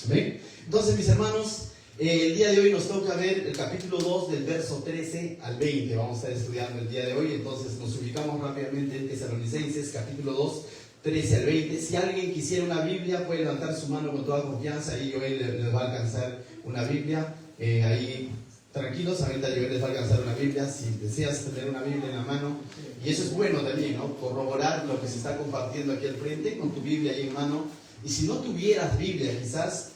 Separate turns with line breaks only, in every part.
¿Ven? Entonces, mis hermanos, el día de hoy nos toca ver el capítulo 2 del verso 13 al 20. Vamos a estar estudiando el día de hoy. Entonces nos ubicamos rápidamente en Tesalonicenses, capítulo 2, 13 al 20. Si alguien quisiera una Biblia, puede levantar su mano con toda confianza y Joel les va a alcanzar una Biblia. Ahí, tranquilos, ahorita Joel les va a alcanzar una Biblia. Si deseas tener una Biblia en la mano, y eso es bueno también, ¿no? Corroborar lo que se está compartiendo aquí al frente con tu Biblia ahí en mano. Y si no tuvieras Biblia, quizás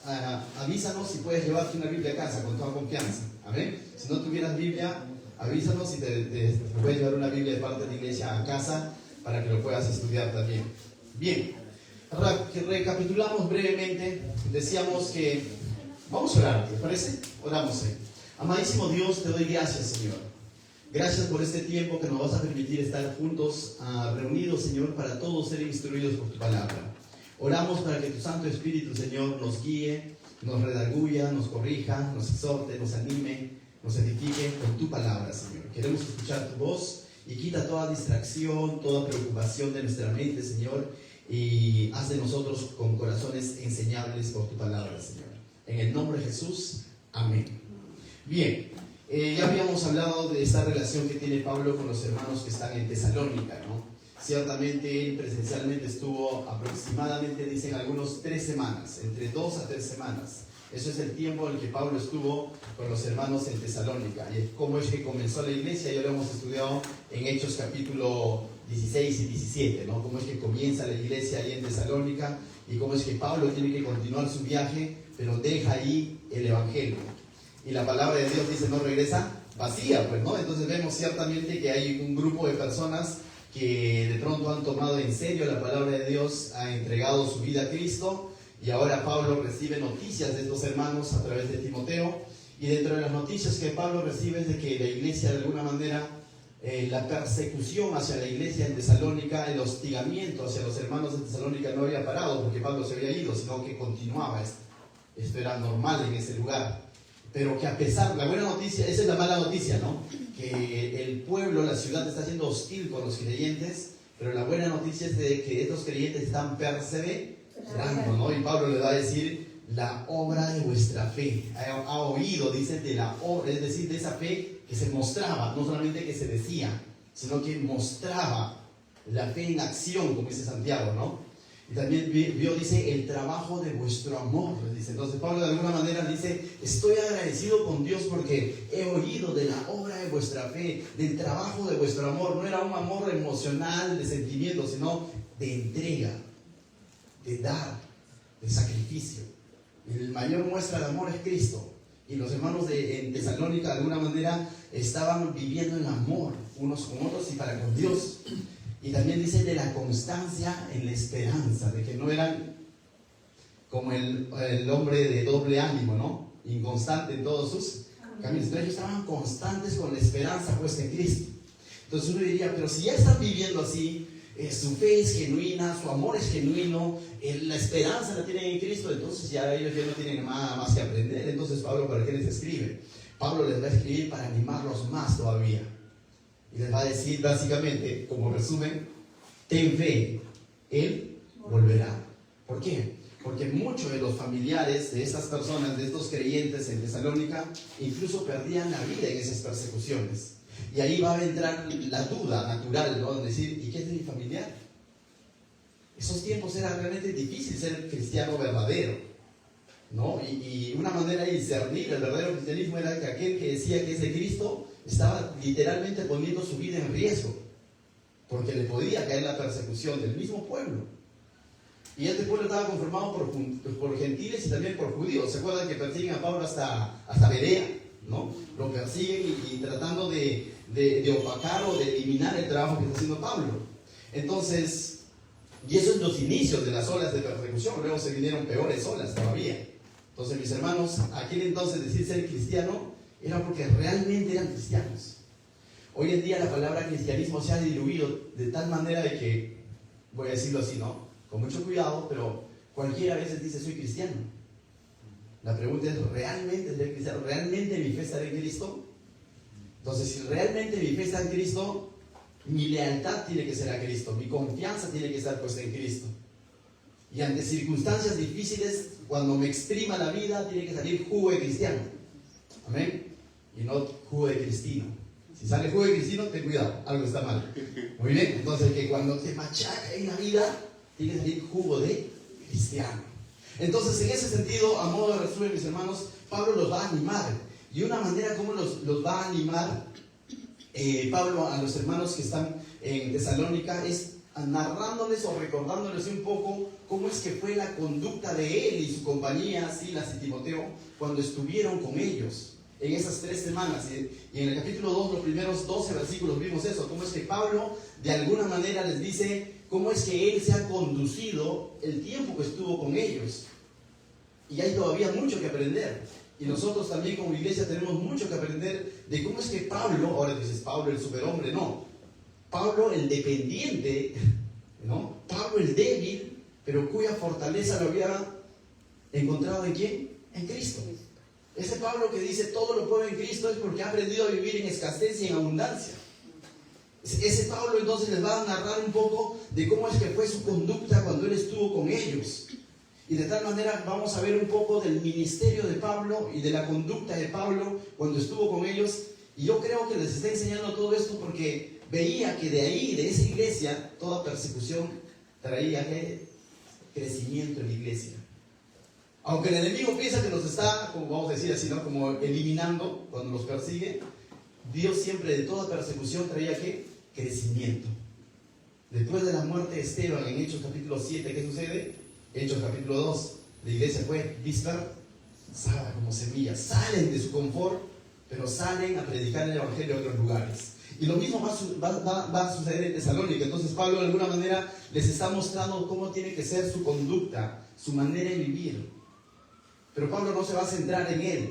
avísanos si puedes llevarte una Biblia a casa con toda confianza. Amén. Si no tuvieras Biblia, avísanos si te puedes llevar una Biblia de parte de la iglesia a casa para que lo puedas estudiar también. Bien, recapitulamos brevemente. Decíamos que vamos a orar, ¿te parece? Oramos. Amadísimo Dios, te doy gracias, Señor. Gracias por este tiempo que nos vas a permitir estar juntos, reunidos, Señor, para todos ser instruidos por tu palabra. Oramos para que tu Santo Espíritu, Señor, nos guíe, nos redarguya, nos corrija, nos exhorte, nos anime, nos edifique con tu palabra, Señor. Queremos escuchar tu voz y quita toda distracción, toda preocupación de nuestra mente, Señor, y haz de nosotros con corazones enseñables por tu palabra, Señor. En el nombre de Jesús, amén. Bien, ya habíamos hablado de esta relación que tiene Pablo con los hermanos que están en Tesalónica, ¿no? Ciertamente él presencialmente estuvo aproximadamente, dicen algunos, 3 semanas, entre 2 a 3 semanas. Eso es el tiempo en el que Pablo estuvo con los hermanos en Tesalónica. Y cómo es que comenzó la iglesia, ya lo hemos estudiado en Hechos capítulo 16 y 17, ¿no? Cómo es que comienza la iglesia ahí en Tesalónica y cómo es que Pablo tiene que continuar su viaje, pero deja ahí el evangelio. Y la palabra de Dios dice, no regresa vacía, pues, ¿no? Entonces vemos ciertamente que hay un grupo de personas que de pronto han tomado en serio la palabra de Dios, ha entregado su vida a Cristo, y ahora Pablo recibe noticias de estos hermanos a través de Timoteo, y dentro de las noticias que Pablo recibe es de que la iglesia de alguna manera, la persecución hacia la iglesia en Tesalónica, el hostigamiento hacia los hermanos de Tesalónica no había parado porque Pablo se había ido, sino que continuaba. Esto era normal en ese lugar. Pero que a pesar, la buena noticia, esa es la mala noticia, ¿no? Que el pueblo, la ciudad está siendo hostil con los creyentes, pero la buena noticia es de que estos creyentes están perseverando, ¿no? Y Pablo le va a decir, la obra de vuestra fe. Ha oído, dice, de la obra, es decir, de esa fe que se mostraba, no solamente que se decía, sino que mostraba la fe en acción, como dice Santiago, ¿no? Y también vio, dice, el trabajo de vuestro amor, dice. Entonces Pablo de alguna manera dice, estoy agradecido con Dios porque he oído de la obra de vuestra fe, del trabajo de vuestro amor. No era un amor emocional, de sentimiento, sino de entrega, de dar, de sacrificio. Y la mayor muestra de amor es Cristo. Y los hermanos en Tesalónica de alguna manera estaban viviendo en amor unos con otros y para con Dios. Y también dice de la constancia en la esperanza, de que no eran como el hombre de doble ánimo, ¿no? Inconstante en todos sus caminos. Entonces ellos estaban constantes con la esperanza puesta en Cristo. Entonces uno diría, pero si ya están viviendo así, su fe es genuina, su amor es genuino, la esperanza la tienen en Cristo, entonces ya ellos ya no tienen nada más que aprender. Entonces Pablo, ¿para qué les escribe? Pablo les va a escribir para animarlos más todavía. Y les va a decir básicamente, como resumen, ten fe, Él volverá. ¿Por qué? Porque muchos de los familiares de estas personas, de estos creyentes en Tesalónica, incluso perdían la vida en esas persecuciones. Y ahí va a entrar la duda natural, ¿no? De decir, ¿y qué es de mi familiar? Esos tiempos era realmente difícil ser cristiano verdadero, ¿no? Y una manera de discernir el verdadero cristianismo era que aquel que decía que es de Cristo estaba literalmente poniendo su vida en riesgo, porque le podía caer la persecución del mismo pueblo. Y este pueblo estaba conformado por gentiles y también por judíos. ¿Se acuerdan que persiguen a Pablo hasta Berea, ¿no? Lo persiguen y tratando de opacar o de eliminar el trabajo que está haciendo Pablo. Entonces, y eso es los inicios de las olas de persecución. Luego se vinieron peores olas todavía. Entonces, mis hermanos, aquel entonces decir ser cristiano era porque realmente eran cristianos. Hoy en día la palabra cristianismo se ha diluido de tal manera de que, voy a decirlo así, ¿no? Con mucho cuidado, pero cualquiera a veces dice soy cristiano. La pregunta es, ¿realmente seré cristiano? ¿Realmente mi fe estará en Cristo? Entonces, si realmente mi fe está en Cristo, mi lealtad tiene que ser a Cristo, mi confianza tiene que estar puesta en Cristo. Y ante circunstancias difíciles, cuando me exprima la vida, tiene que salir jugo de cristiano. Amén. Y no jugo de cristino. Si sale jugo de cristino, ten cuidado, algo está mal. Muy bien, entonces que cuando te machaca en la vida, tiene que salir jugo de cristiano. Entonces, en ese sentido, a modo de resumen, mis hermanos, Pablo los va a animar. Y una manera como los va a animar Pablo a los hermanos que están en Tesalónica es narrándoles o recordándoles un poco cómo es que fue la conducta de él y su compañía, Silas y Timoteo, cuando estuvieron con ellos en esas 3 semanas. Y en el capítulo 2, los primeros 12 versículos vimos eso, cómo es que Pablo de alguna manera les dice cómo es que él se ha conducido el tiempo que estuvo con ellos. Y hay todavía mucho que aprender. Y nosotros también como iglesia tenemos mucho que aprender de cómo es que Pablo, ahora dices Pablo el superhombre, no. Pablo el dependiente, ¿no? Pablo el débil, pero cuya fortaleza lo había encontrado ¿en quién? En Cristo. Ese Pablo que dice todo lo puedo en Cristo es porque ha aprendido a vivir en escasez y en abundancia. Ese Pablo entonces les va a narrar un poco de cómo es que fue su conducta cuando él estuvo con ellos. Y de tal manera vamos a ver un poco del ministerio de Pablo y de la conducta de Pablo cuando estuvo con ellos. Y yo creo que les está enseñando todo esto porque veía que de ahí, de esa iglesia, toda persecución traía crecimiento en la iglesia. Aunque el enemigo piensa que los está, como vamos a decir así, ¿no? Como eliminando cuando los persigue, Dios siempre de toda persecución traía ¿qué? Crecimiento. Después de la muerte de Esteban en Hechos capítulo 7, ¿qué sucede? Hechos capítulo 2, la iglesia fue dispersada como semillas. Salen de su confort, pero salen a predicar el evangelio en otros lugares. Y lo mismo va a suceder en Tesalónica. Entonces Pablo de alguna manera les está mostrando cómo tiene que ser su conducta, su manera de vivir. Pero Pablo no se va a centrar en él,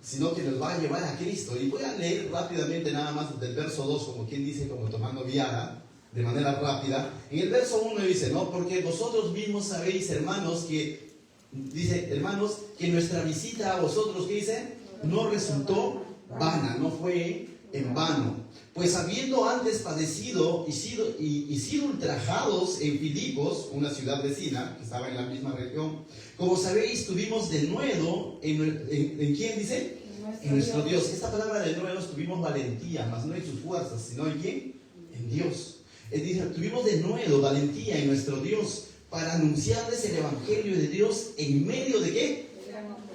sino que los va a llevar a Cristo. Y voy a leer rápidamente nada más del verso 2, como quien dice, como tomando viada, de manera rápida. En el verso 1 dice, ¿no? Porque vosotros mismos sabéis, hermanos, que, dice, hermanos, que nuestra visita a vosotros, ¿qué dice? No resultó vana, no fue en vano. Pues habiendo antes padecido y sido ultrajados en Filipos, una ciudad vecina, que estaba en la misma región, como sabéis, tuvimos de nuevo, ¿en quién dice? En nuestro Dios. Esta palabra de nuevo, tuvimos valentía, mas no en sus fuerzas, sino en quién? En Dios. Dice, tuvimos de nuevo valentía en nuestro Dios para anunciarles el evangelio de Dios en medio de ¿qué?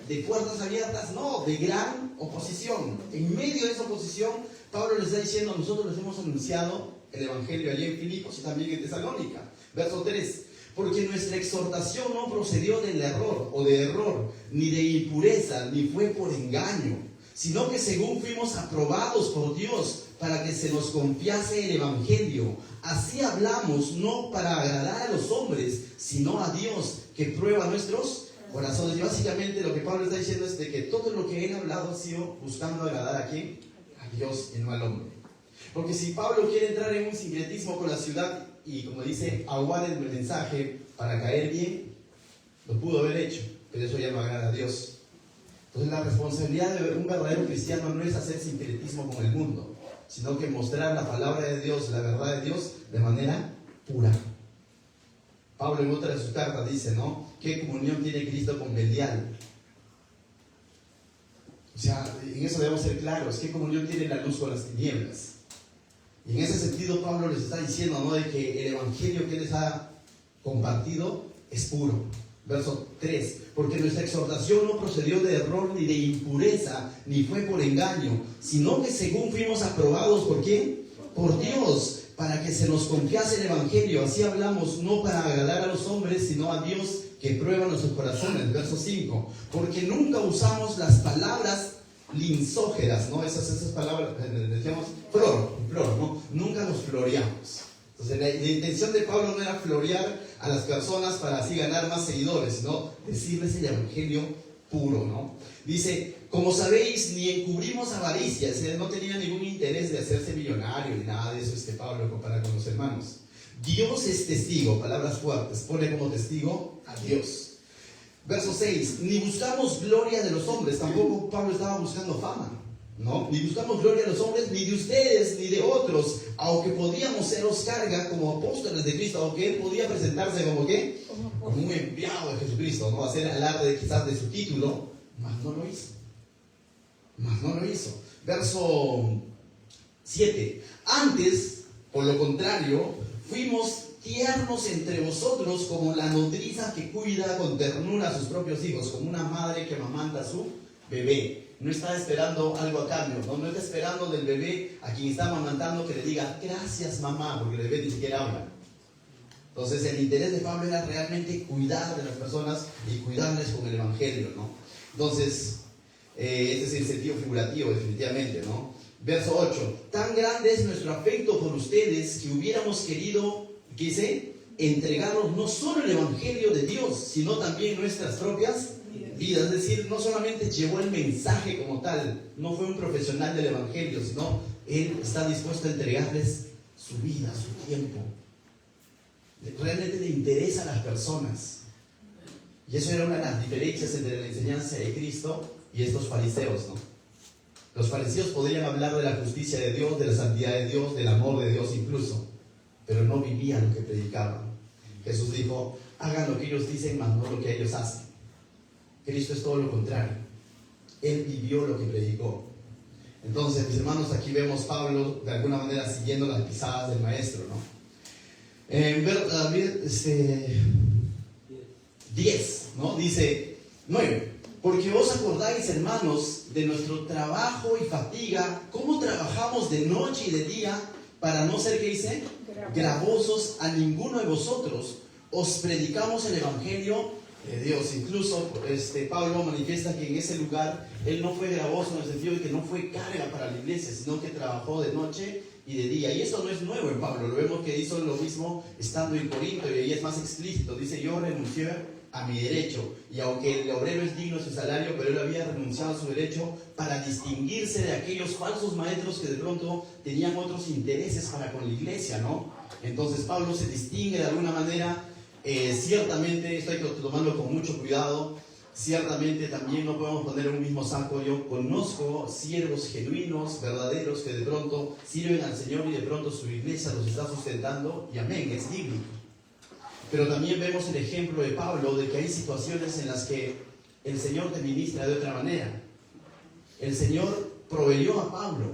De puertas abiertas, no, de gran oposición. En medio de esa oposición, Pablo les está diciendo, nosotros les hemos anunciado el evangelio allí en Filipos y también en Tesalónica. Verso 3, porque nuestra exhortación no procedió del error o de error, ni de impureza, ni fue por engaño, sino que según fuimos aprobados por Dios para que se nos confiase el evangelio. Así hablamos, no para agradar a los hombres, sino a Dios, que prueba nuestros corazones. Y básicamente lo que Pablo está diciendo es de que todo lo que él ha hablado ha sido buscando agradar ¿a quién? A Dios y no al hombre. Porque si Pablo quiere entrar en un sincretismo con la ciudad y, como dice, aguar el mensaje para caer bien, lo pudo haber hecho, pero eso ya no agrada a Dios. Entonces la responsabilidad de un verdadero cristiano no es hacer sincretismo con el mundo, sino que mostrar la palabra de Dios, la verdad de Dios, de manera pura. Pablo en otra de sus cartas dice, ¿no? ¿Qué comunión tiene Cristo con Belial? O sea, en eso debemos ser claros. ¿Qué comunión tiene la luz con las tinieblas? Y en ese sentido Pablo les está diciendo, ¿no? De que el evangelio que les ha compartido es puro. Verso 3, porque nuestra exhortación no procedió de error ni de impureza, ni fue por engaño, sino que según fuimos aprobados, ¿por quién? Por Dios, para que se nos confiase el evangelio. Así hablamos, no para agradar a los hombres, sino a Dios, que prueba nuestros corazones. Verso 5, porque nunca usamos las palabras lisonjeras, ¿no? Esas palabras, decíamos, flor, ¿no? Nunca nos floreamos. Entonces la intención de Pablo no era florear a las personas para así ganar más seguidores, sino decirles el evangelio puro, ¿no? Dice, como sabéis, ni encubrimos avaricia, no tenía ningún interés de hacerse millonario ni nada de eso Pablo compara con los hermanos. Dios es testigo, palabras fuertes, pone como testigo a Dios. Verso 6, ni buscamos gloria de los hombres, tampoco Pablo estaba buscando fama. ¿no? Ni buscamos gloria de los hombres, ni de ustedes, ni de otros, aunque podíamos seros carga como apóstoles de Cristo, aunque Él podía presentarse como ¿qué? Como un enviado de Jesucristo, ¿no? Hacer alarde quizás de su título, mas no lo hizo. Mas no lo hizo. Verso 7. Antes, por lo contrario, fuimos tiernos entre vosotros como la nodriza que cuida con ternura a sus propios hijos, como una madre que amamanta a su bebé. No está esperando algo a cambio, no está esperando del bebé a quien está amamantando que le diga gracias mamá, porque el bebé ni siquiera habla. Entonces el interés de Pablo era realmente cuidar de las personas y cuidarles con el evangelio, ¿no? Entonces, este es el sentido figurativo definitivamente, ¿no? Verso 8. Tan grande es nuestro afecto por ustedes que hubiéramos querido, ¿qué dice? Entregarnos no solo el evangelio de Dios, sino también nuestras propias vidas. Es decir, no solamente llevó el mensaje como tal, no fue un profesional del evangelio, sino él está dispuesto a entregarles su vida, su tiempo. Realmente le interesa a las personas. Y eso era una de las diferencias entre la enseñanza de Cristo y estos fariseos, ¿no? Los fariseos podrían hablar de la justicia de Dios, de la santidad de Dios, del amor de Dios incluso, pero no vivían lo que predicaban. Jesús dijo, hagan lo que ellos dicen, mas no lo que ellos hacen. Cristo es todo lo contrario. Él vivió lo que predicó. Entonces, mis hermanos, aquí vemos Pablo de alguna manera siguiendo las pisadas del maestro, ¿no? 10, ¿no? Dice 9. Porque os acordáis, hermanos, de nuestro trabajo y fatiga, cómo trabajamos de noche y de día para no ser, ¿qué dice? Gravosos a ninguno de vosotros. Os predicamos el evangelio de Dios. Incluso Pablo manifiesta que en ese lugar él no fue gravoso en el sentido de que no fue carga para la iglesia, sino que trabajó de noche y de día. Y esto no es nuevo en Pablo, lo vemos que hizo lo mismo estando en Corinto, y ahí es más explícito. Dice, yo renuncié a mi derecho, y aunque el obrero es digno de su salario, pero él había renunciado a su derecho para distinguirse de aquellos falsos maestros que de pronto tenían otros intereses para con la iglesia, ¿no? Entonces Pablo se distingue de alguna manera. Ciertamente, esto hay que tomarlo con mucho cuidado. Ciertamente también no podemos poner en un mismo saco. Yo conozco siervos genuinos, verdaderos, que de pronto sirven al Señor y de pronto su iglesia los está sustentando, y amén, es bíblico. Pero también vemos el ejemplo de Pablo, de que hay situaciones en las que el Señor te ministra de otra manera. El Señor proveyó a Pablo,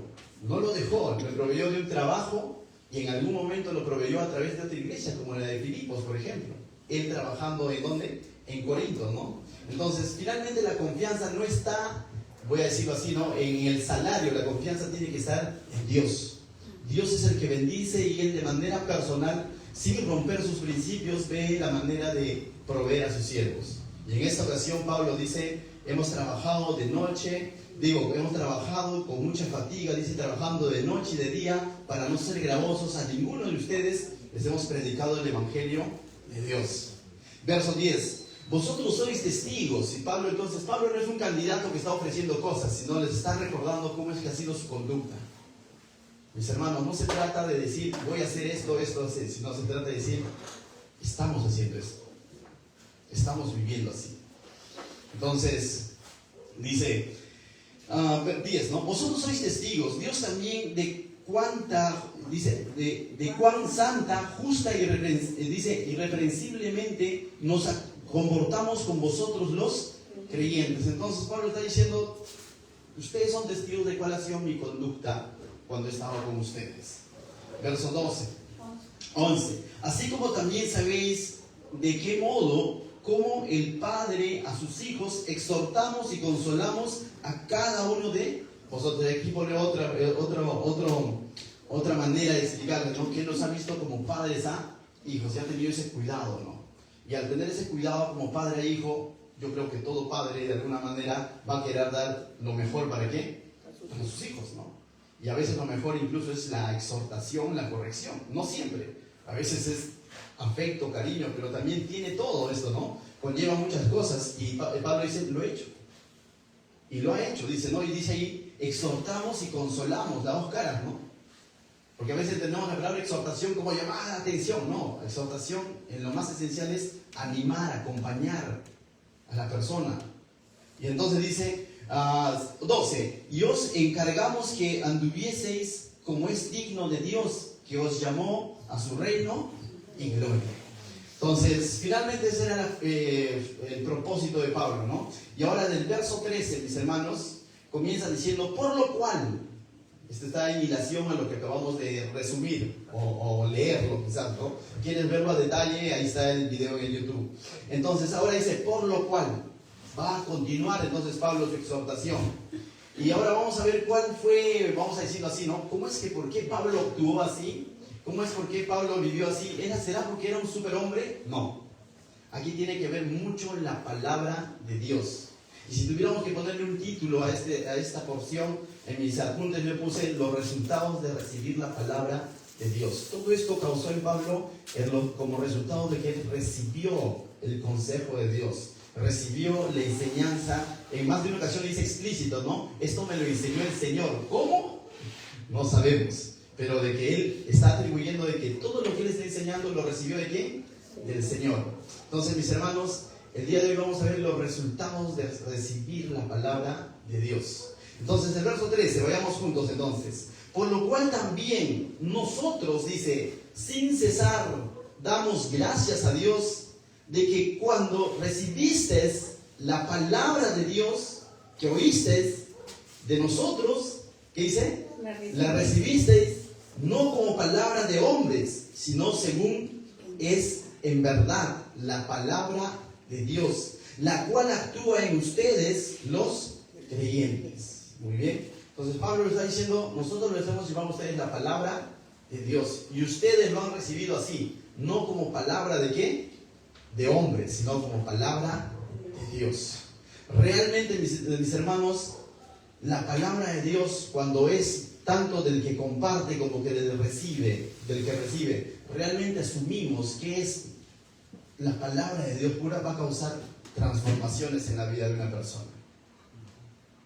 no lo dejó, le proveyó de un trabajo, y en algún momento lo proveyó a través de otra iglesia, como la de Filipos, por ejemplo. Él trabajando ¿en dónde? En Corinto, ¿no? Entonces, finalmente la confianza no está, voy a decirlo así, ¿no?, en el salario. La confianza tiene que estar en Dios. Dios es el que bendice, y Él de manera personal, sin romper sus principios, ve la manera de proveer a sus siervos. Y en esta ocasión Pablo dice, hemos trabajado de noche, hemos trabajado con mucha fatiga, dice, trabajando de noche y de día para no ser gravosos a ninguno de ustedes, les hemos predicado el evangelio de Dios. Verso 10. Vosotros sois testigos. Y Pablo no es un candidato que está ofreciendo cosas, sino les está recordando cómo es que ha sido su conducta. Mis hermanos, no se trata de decir voy a hacer esto, sino se trata de decir estamos haciendo esto, estamos viviendo así. Entonces dice 10, ¿no? Vosotros sois testigos. Dios también de cuán santa, justa y irreprensiblemente nos comportamos con vosotros los creyentes. Entonces Pablo está diciendo, ustedes son testigos de cuál ha sido mi conducta cuando estaba con ustedes. Verso 11. Así como también sabéis de qué modo, como el Padre a sus hijos, exhortamos y consolamos a cada uno de vosotros. Aquí pone otra manera de explicarles, ¿no? Que Él los ha visto como padres a hijos, y ha tenido ese cuidado, ¿no? Y al tener ese cuidado como padre a hijo, yo creo que todo padre de alguna manera va a querer dar lo mejor. ¿Para qué? Para sus hijos, ¿no? Y a veces lo mejor incluso es la exhortación, la corrección. No siempre. A veces es afecto, cariño, pero también tiene todo esto, ¿no? Conlleva muchas cosas. Y Pablo dice, lo he hecho. Y lo ha hecho, dice, ¿no? Y dice ahí, exhortamos y consolamos, las dos caras, ¿no? Porque a veces entendemos la palabra exhortación como llamada la atención. No, exhortación en lo más esencial es animar, acompañar a la persona. Y entonces dice 12, y os encargamos que anduvieseis como es digno de Dios, que os llamó a su reino y gloria. Entonces, finalmente ese era el propósito de Pablo, ¿no? Y ahora del verso 13, mis hermanos, comienza diciendo, por lo cual, esto está en hilación a lo que acabamos de resumir, o leerlo quizás, ¿no? ¿Quieres verlo a detalle? Ahí está el video en YouTube. Entonces, ahora dice, por lo cual, va a continuar entonces Pablo su exhortación. Y ahora vamos a ver cuál fue, vamos a decirlo así, ¿no? ¿Cómo es que, por qué Pablo actuó así? ¿Cómo es por qué Pablo vivió así? ¿Será porque era un superhombre? No. Aquí tiene que ver mucho la palabra de Dios. Y si tuviéramos que ponerle un título a esta porción, en mis apuntes le puse los resultados de recibir la palabra de Dios. Todo esto causó en Pablo como resultado de que él recibió el consejo de Dios, recibió la enseñanza. En más de una ocasión le dice explícito, ¿no? Esto me lo enseñó el Señor. ¿Cómo? No sabemos. Pero de que él está atribuyendo de que todo lo que él está enseñando lo recibió ¿de quién? Del Señor. Entonces, mis hermanos, el día de hoy vamos a ver los resultados de recibir la palabra de Dios. Entonces, el verso 13, vayamos juntos entonces. Por lo cual también nosotros, dice, sin cesar, damos gracias a Dios de que cuando recibiste la palabra de Dios que oíste de nosotros, ¿qué dice? La recibisteis no como palabra de hombres, sino según es en verdad la palabra de Dios, la cual actúa en ustedes los creyentes. Muy bien. Entonces Pablo le está diciendo, nosotros les hemos llevado a ustedes la palabra de Dios, y ustedes lo han recibido así, no como palabra de ¿qué? De hombres, sino como palabra de Dios. Realmente, mis hermanos, la palabra de Dios, cuando es tanto del que comparte como que del que recibe, realmente asumimos que es la palabra de Dios pura, va a causar transformaciones en la vida de una persona.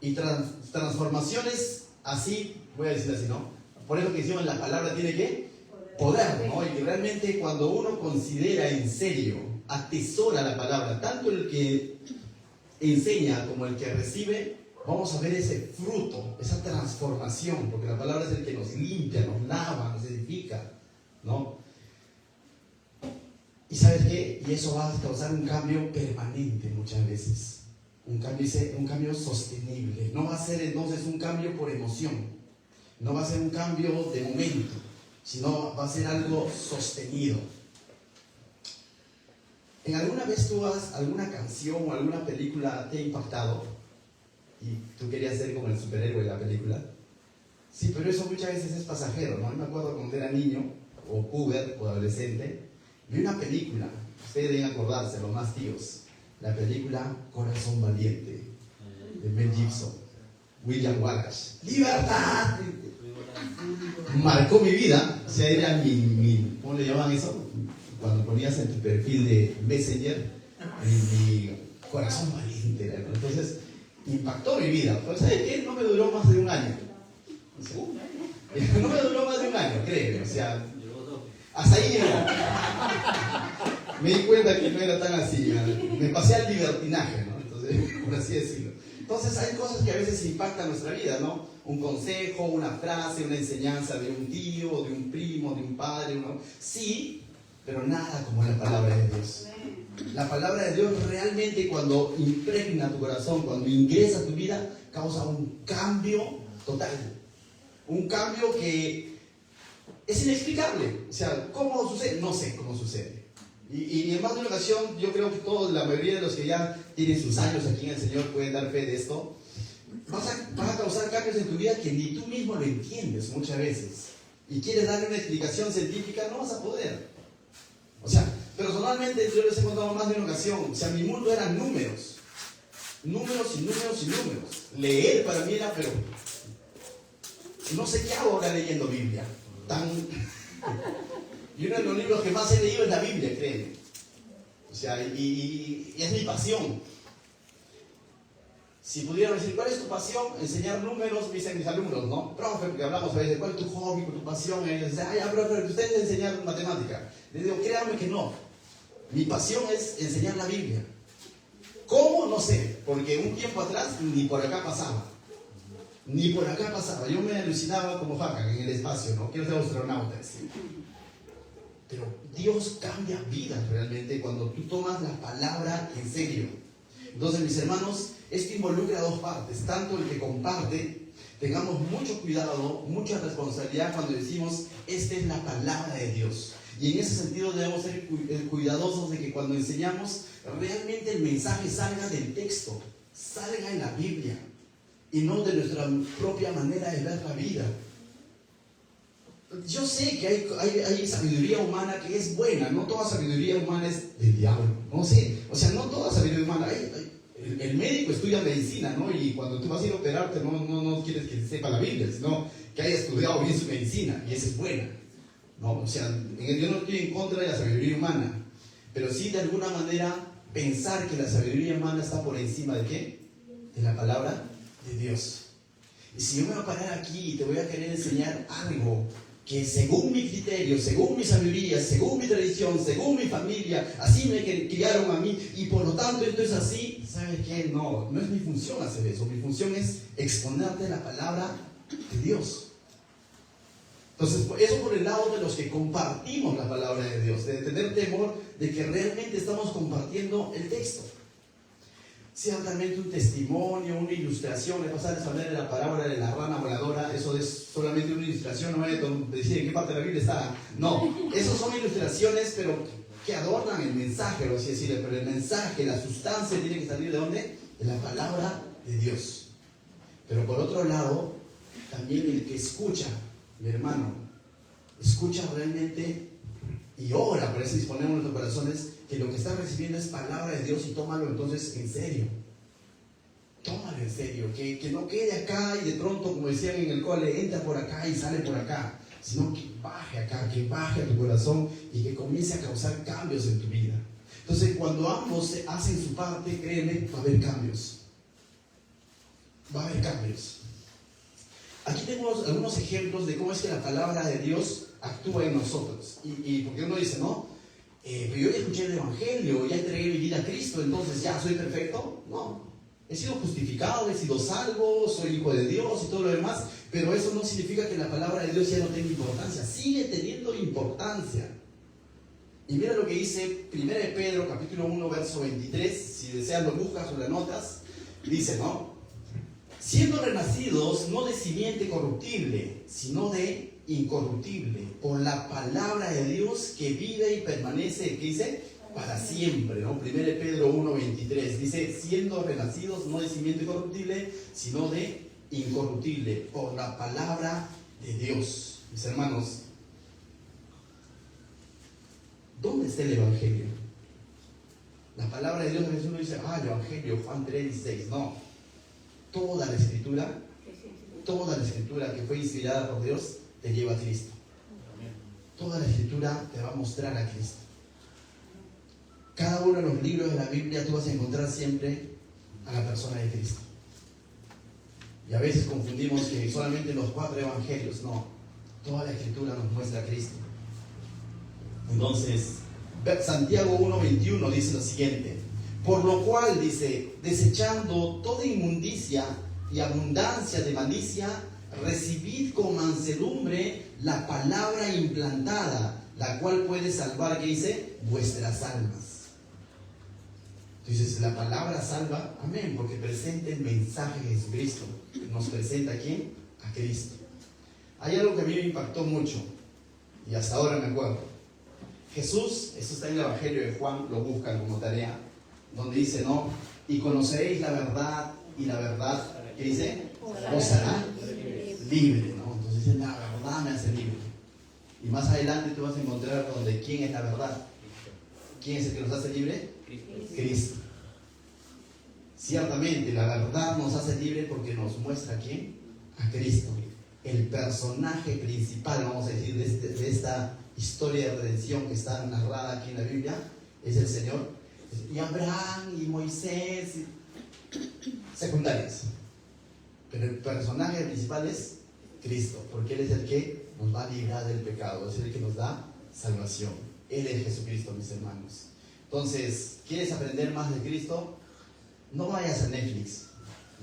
Y transformaciones así, voy a decir así, ¿no? Por eso que decimos, la palabra tiene ¿qué? Poder, ¿no? Y realmente cuando uno considera en serio, atesora la palabra, tanto el que enseña como el que recibe, vamos a ver ese fruto, esa transformación, porque la palabra es el que nos limpia, nos lava, nos edifica, ¿no? ¿Y sabes qué? Y eso va a causar un cambio permanente muchas veces, un cambio sostenible. No va a ser entonces un cambio por emoción, no va a ser un cambio de momento, sino va a ser algo sostenido. ¿En alguna vez alguna canción o alguna película te ha impactado? Y tú querías ser como el superhéroe de la película. Sí, pero eso muchas veces es pasajero, ¿no? Yo me acuerdo cuando era niño, o puber, o adolescente, vi una película, ustedes deben acordarse, los más tíos, la película Corazón Valiente, de Mel Gibson, William Wallace. ¡Libertad! Marcó mi vida, o sea, era ¿cómo le llaman eso? Cuando ponías en tu perfil de Messenger, mi Corazón Valiente, ¿no? Entonces, impactó mi vida. Pero ¿sabes qué? No me duró más de un año. O sea, no me duró más de un año, créeme. O sea, hasta ahí llegó. Me di cuenta que no era tan así. Me pasé al libertinaje, ¿no? Entonces, por así decirlo. Entonces, hay cosas que a veces impactan nuestra vida, ¿no? Un consejo, una frase, una enseñanza de un tío, de un primo, de un padre, ¿no? Sí, pero nada como la palabra de Dios. La palabra de Dios realmente, cuando impregna tu corazón, cuando ingresa a tu vida, causa un cambio total. Un cambio que es inexplicable. O sea, ¿cómo sucede? No sé cómo sucede. Y en más de una ocasión, yo creo que la mayoría de los que ya tienen sus años aquí en el Señor pueden dar fe de esto. Vas a causar cambios en tu vida que ni tú mismo lo entiendes muchas veces. Y quieres darle una explicación científica, no vas a poder. O sea, personalmente yo les he contado más de una ocasión, o sea, mi mundo eran números. Números y números y números. Leer para mí era, pero no sé qué hago ahora leyendo Biblia. Y uno de los libros que más he leído es la Biblia, créeme. O sea, y es mi pasión. Si pudieran decir, ¿cuál es tu pasión? Enseñar números, me dicen mis alumnos, ¿no? Profe, porque hablamos a veces, ¿cuál es tu hobby, tu pasión? Y ellos dicen, ya, profe, usted es enseñar matemática. Les digo, créanme que no. Mi pasión es enseñar la Biblia. ¿Cómo? No sé. Porque un tiempo atrás ni por acá pasaba. Ni por acá pasaba. Yo me alucinaba como Jaca en el espacio, ¿no? Quiero ser astronauta. ¿Sí? Pero Dios cambia vidas realmente cuando tú tomas la palabra en serio. Entonces, mis hermanos, esto involucra dos partes. Tanto el que comparte, tengamos mucho cuidado, mucha responsabilidad cuando decimos, esta es la palabra de Dios. Y en ese sentido debemos ser cuidadosos de que cuando enseñamos, realmente el mensaje salga del texto, salga en la Biblia, y no de nuestra propia manera de ver la vida. Yo sé que hay sabiduría humana que es buena, no toda sabiduría humana es del diablo, no sé, o sea, no toda sabiduría humana, el médico estudia medicina, ¿no? Y cuando tú vas a ir a operarte no quieres que sepa la Biblia, sino que haya estudiado bien su medicina, y esa es buena, ¿no? O sea, yo no estoy en contra de la sabiduría humana, pero sí de alguna manera pensar que la sabiduría humana está por encima de ¿qué? De la palabra de Dios. Y si yo me voy a parar aquí y te voy a querer enseñar algo que según mi criterio, según mi sabiduría, según mi tradición, según mi familia, así me criaron a mí y por lo tanto esto es así, ¿sabes qué? No es mi función hacer eso. Mi función es exponerte la palabra de Dios. Entonces, eso por el lado de los que compartimos la palabra de Dios, de tener temor de que realmente estamos compartiendo el texto. Ciertamente un testimonio, una ilustración, le pasarles a hablar de la parábola de la rana voladora, eso es solamente una ilustración, no voy a decir en qué parte de la Biblia está. No, esos son ilustraciones, pero que adornan el mensaje, por así decirlo, pero el mensaje, la sustancia tiene que salir ¿de dónde? De la palabra de Dios. Pero por otro lado, también el que escucha, mi hermano, escucha realmente y ora, por eso disponemos nuestros corazones, que lo que está recibiendo es palabra de Dios y tómalo entonces en serio. Tómalo en serio, que no quede acá y de pronto, como decían en el cole, entra por acá y sale por acá, sino que baje acá, que baje a tu corazón y que comience a causar cambios en tu vida. Entonces, cuando ambos hacen su parte, créeme, va a haber cambios. Va a haber cambios. Aquí tengo algunos ejemplos de cómo es que la palabra de Dios actúa en nosotros. Y porque uno dice, no, pero yo ya escuché el Evangelio, ya entregué mi vida a Cristo, entonces ya soy perfecto. No, he sido justificado, he sido salvo, soy hijo de Dios y todo lo demás, pero eso no significa que la palabra de Dios ya no tenga importancia, sigue teniendo importancia. Y mira lo que dice 1 Pedro capítulo 1 verso 23, si deseas lo buscas o lo anotas, dice, ¿no? Siendo renacidos no de simiente corruptible, sino de incorruptible, por la palabra de Dios que vive y permanece, ¿qué dice? Para siempre, ¿no? 1 Pedro 1:23 dice, siendo renacidos no de simiente corruptible, sino de incorruptible, por la palabra de Dios. Mis hermanos, ¿dónde está el Evangelio? La palabra de Dios, a veces uno dice, el Evangelio, Juan 3:16, no. Toda la escritura que fue inspirada por Dios, te lleva a Cristo. Toda la escritura te va a mostrar a Cristo. Cada uno de los libros de la Biblia tú vas a encontrar siempre a la persona de Cristo. Y a veces confundimos que solamente los 4 evangelios, no. Toda la escritura nos muestra a Cristo. Entonces, Santiago 1:21 dice lo siguiente: por lo cual, dice, desechando toda inmundicia y abundancia de malicia, recibid con mansedumbre la palabra implantada, la cual puede salvar, ¿qué dice? Vuestras almas. Entonces, la palabra salva, amén, porque presenta el mensaje de Jesucristo. ¿Nos presenta a quién? A Cristo. Hay algo que a mí me impactó mucho, y hasta ahora me acuerdo. Jesús, esto está en el Evangelio de Juan, lo buscan como tarea, donde dice, ¿no? Y conoceréis la verdad, y la verdad, ¿qué dice? Os hará libre, ¿no? Entonces dice, la verdad me hace libre. Y más adelante tú vas a encontrar donde, ¿quién es la verdad? ¿Quién es el que nos hace libre? Cristo. Ciertamente, la verdad nos hace libre porque nos muestra, ¿quién? A Cristo. El personaje principal, vamos a decir, de esta historia de redención que está narrada aquí en la Biblia, es el Señor. Y Abraham y Moisés, secundarios. Pero el personaje principal es Cristo, porque Él es el que nos va a librar del pecado, es el que nos da salvación. Él es Jesucristo, mis hermanos. Entonces, ¿quieres aprender más de Cristo? no vayas a Netflix,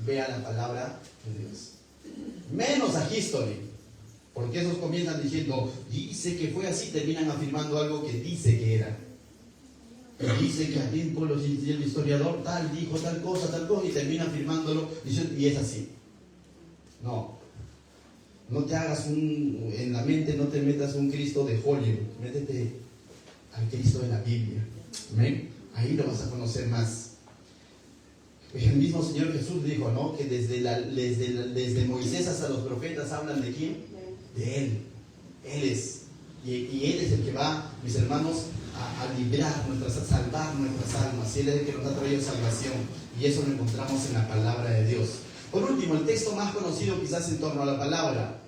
vea la palabra de Dios. Menos a History, porque esos comienzan diciendo, dice que fue así, terminan afirmando algo que dice que era. Y dice que a tiempo el historiador tal dijo tal cosa, y termina afirmándolo, y es así. No te hagas en la mente, no te metas un Cristo de Hollywood, métete al Cristo de la Biblia. ¿Amén? Ahí lo vas a conocer más. El mismo Señor Jesús dijo, ¿no?, que desde Moisés hasta los profetas hablan de ¿quién? De Él. Él es. Y Él es el que va, mis hermanos, a librar a salvar nuestras almas. Y Él es el que nos ha traído salvación. Y eso lo encontramos en la palabra de Dios. Por último, el texto más conocido quizás en torno a la palabra.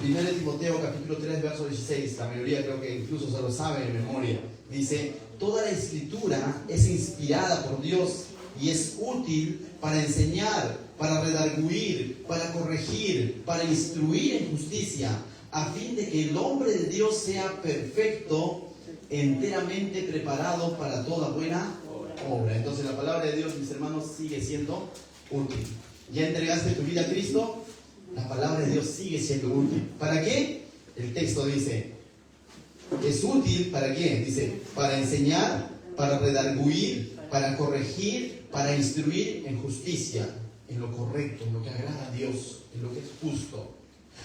1 Timoteo capítulo 3, verso 16. La mayoría creo que incluso se lo sabe de memoria. Dice, toda la escritura es inspirada por Dios y es útil para enseñar, para redarguir, para corregir, para instruir en justicia, a fin de que el hombre de Dios sea perfecto, enteramente preparado para toda buena obra. Entonces la palabra de Dios, mis hermanos, sigue siendo útil. ¿Ya entregaste tu vida a Cristo? La palabra de Dios sigue siendo útil. ¿Para qué? El texto dice, es útil, ¿para qué? Dice, para enseñar, para redarguir, para corregir, para instruir en justicia, en lo correcto, en lo que agrada a Dios, en lo que es justo,